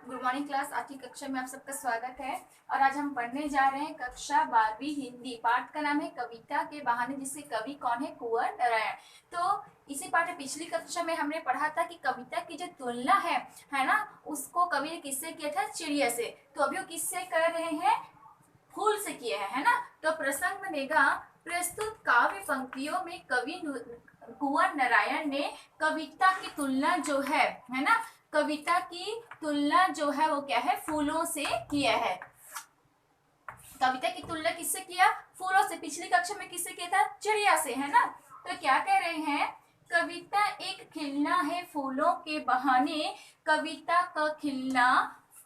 Good morning class. आज की कक्षा में आप सबका स्वागत है। और आज हम पढ़ने जा रहे हैं कक्षा 12वीं हिंदी। पाठ का नाम है कविता के बहाने, जिससे कवि कौन है? कुंवर नारायण। तो इसी पाठ में पिछली कक्षा में हमने पढ़ा था कि कविता की जो तुलना है ना, उसको कवि ने किससे किया था? चिड़िया से। तो अभी वो किससे कर रहे हैं? फूल से किया है ना। तो प्रसंग बनेगा, प्रस्तुत काव्य पंक्तियों में कवि कुंवर नारायण ने कविता की तुलना जो है ना, कविता की तुलना जो है वो क्या है? फूलों से किया है। कविता की तुलना किससे किया? फूलों से। पिछली कक्षा में किससे किया था? चिड़िया से, है ना। तो क्या कह रहे हैं? कविता एक खिलना है फूलों के बहाने, कविता का खिलना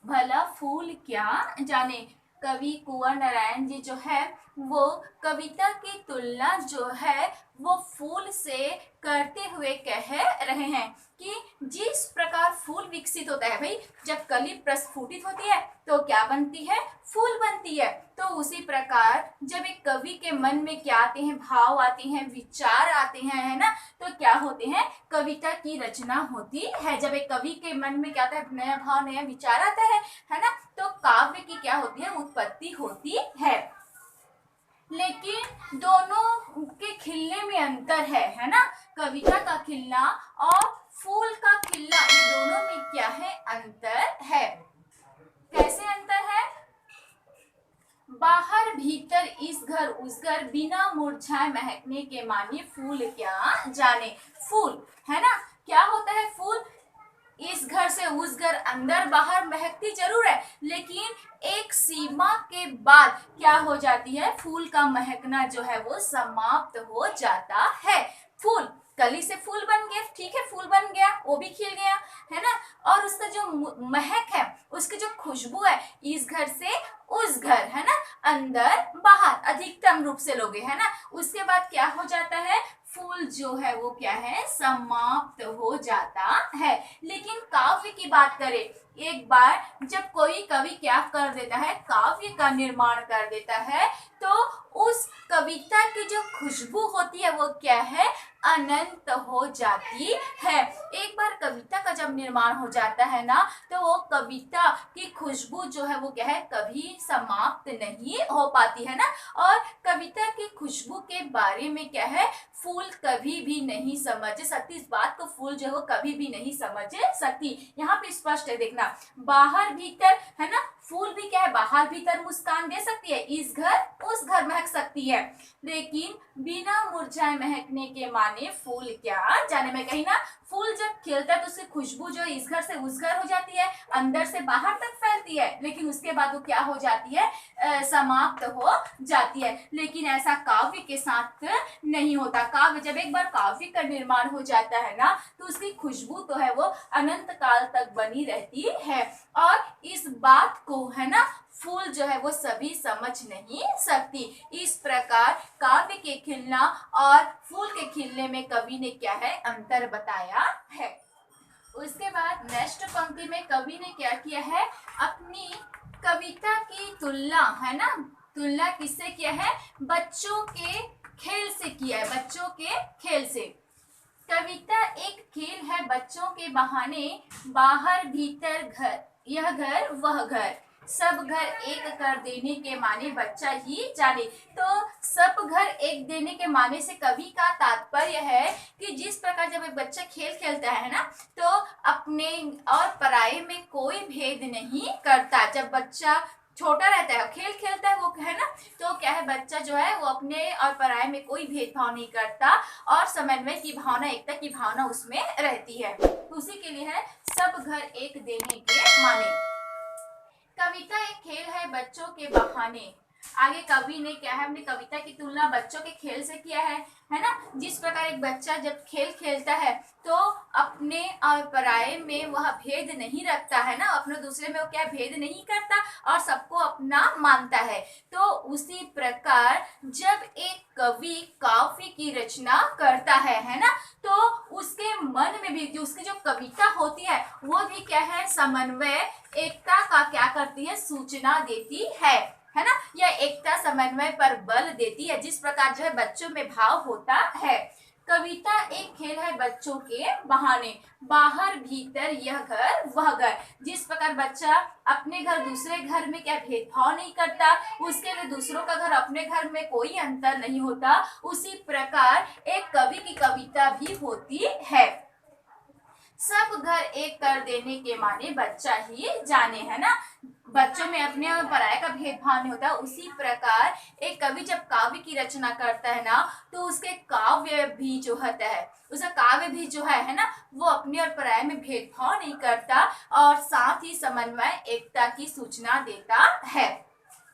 भला फूल क्या जाने। कवि कुंवर नारायण जी जो है वो कविता की तुलना जो है वो फूल से करते हुए कह रहे हैं कि जिस प्रकार फूल विकसित होता है भाई, जब कली प्रस्फुटित होती है तो क्या बनती है? फूल बनती है। तो उसी प्रकार जब एक कवि के मन में क्या आते हैं? भाव आते हैं, विचार आते हैं, है ना। तो क्या होते हैं? कविता की रचना होती है। जब एक कवि के मन में क्या आता है? नया भाव, नया विचार आता है ना। तो काव्य की क्या होती है? उत्पत्ति होती है। लेकिन दोनों के खिलने में अंतर है ना। कविता का खिलना और फूल का खिलना, ये दोनों में क्या है? अंतर है। कैसे अंतर है? बाहर भीतर इस घर उस घर, बिना मुरझाए महकने के माने फूल क्या जाने। फूल है ना, क्या होता है? फूल इस घर से उस घर, अंदर बाहर महकती जरूर है, लेकिन एक सीमा के बाद क्या हो जाती है? फूल का महकना जो है वो समाप्त हो जाता है। फूल कली से फूल बन गया, ठीक है, फूल बन गया, वो भी खिल गया, है ना। और उसका जो महक है, उसकी जो खुशबू है, इस घर से उस घर, है ना, अंदर बाहर अधिकतम रूप से लोगे, है ना। उसके बाद क्या हो जाता है? फूल जो है वो क्या है? समाप्त हो जाता है। लेकिन काव्य की बात करें, एक बार जब कोई कवि क्या कर देता है? काव्य का निर्माण कर देता है, तो उस कविता की जो खुशबू होती है वो क्या है? अनंत हो जाती है। एक बार कविता का जब निर्माण हो जाता है ना, तो वो कविता की खुशबू जो है वो क्या है? कभी समाप्त नहीं हो पाती, है ना। और कविता की खुशबू के बारे में क्या है? फूल कभी भी नहीं समझ सकती। इस बात को फूल जो है वो कभी भी नहीं समझ सकती। यहाँ पे स्पष्ट है, देखना, बाहर भीतर, है ना। फूल भी क्या है? बाहर भीतर मुस्कान दे सकती है, इस घर उस घर महक सकती है, लेकिन बिना मुरझाए महकने के माने फूल क्या जाने। में कहीं ना, फूल जब खिलता है तो उसकी खुशबू जो इस घर से उस घर हो जाती है, अंदर से बाहर तक फैलती है, लेकिन उसके बाद वो क्या हो जाती है? समाप्त हो जाती है। लेकिन ऐसा काव्य के साथ नहीं होता। काव्य जब एक बार काव्य का निर्माण हो जाता है ना, तो उसकी खुशबू तो है वो अनंत काल तक बनी रहती है। और इस बात को, है ना, फूल जो है वो सभी समझ नहीं सकती। इस प्रकार काव्य के खिलना और फूल के खिलने में कवि ने क्या है? अंतर बताया है। उसके बाद नेक्स्ट पंक्ति में कवि ने क्या किया है? अपनी कविता की तुलना, है ना, तुलना किससे किया है? बच्चों के खेल से किया है। बच्चों के खेल से। कविता एक खेल है बच्चों के बहाने, बाहर भीतर घर, यह घर वह घर, सब घर एक कर देने के माने बच्चा ही जाने। तो सब घर एक देने के माने से कवि का तात्पर्य है कि जिस प्रकार जब एक बच्चा खेल खेलता है ना, तो अपने और पराये में कोई भेद नहीं करता। जब बच्चा छोटा रहता है, खेल खेलता है, वो है ना, तो क्या है? बच्चा जो है वो अपने और पराये में कोई भेदभाव नहीं करता, और समन्वय की भावना, एकता की भावना उसमें रहती है। उसी के लिए है सब घर एक देने के माने। कविता एक खेल है बच्चों के बहाने। आगे कवि ने क्या है? अपनी कविता की तुलना बच्चों के खेल से किया है ना। जिस प्रकार एक बच्चा जब खेल खेलता है तो अपने और पराये में वह भेद नहीं रखता, है ना, अपने दूसरे में वो क्या भेद नहीं करता और सबको अपना मानता है। तो उसी प्रकार जब एक कवि काव्य की रचना करता है ना, तो उसके मन में भी जो उसकी जो कविता होती है वो भी क्या है? समन्वय, एकता का क्या करती है? सूचना देती है ना। यह एकता समन्वय पर बल देती है, जिस प्रकार जो है बच्चों में भाव होता है। कविता एक खेल है बच्चों के बहाने, बाहर भीतर यह घर वह घर। जिस प्रकार बच्चा अपने घर दूसरे घर में क्या भेदभाव नहीं करता, उसके लिए दूसरों का घर अपने घर में कोई अंतर नहीं होता, उसी प्रकार एक कवि की कविता भी होती है। सब घर एक कर देने के माने बच्चा ही जाने, है ना। बच्चों में अपने और पराये का भेदभाव नहीं होता। उसी प्रकार एक कवि जब काव्य की रचना करता है ना, तो उसके काव्य भी जो होता है, उसका काव्य भी जो है ना, वो अपने और पराये में भेदभाव नहीं करता और साथ ही समन्वय एकता की सूचना देता है।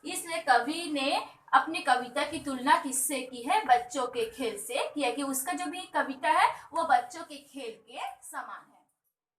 इसलिए कवि ने अपनी कविता की तुलना किससे की है? बच्चों के खेल से किया, कि उसका जो भी कविता है वो बच्चों के खेल के समान है।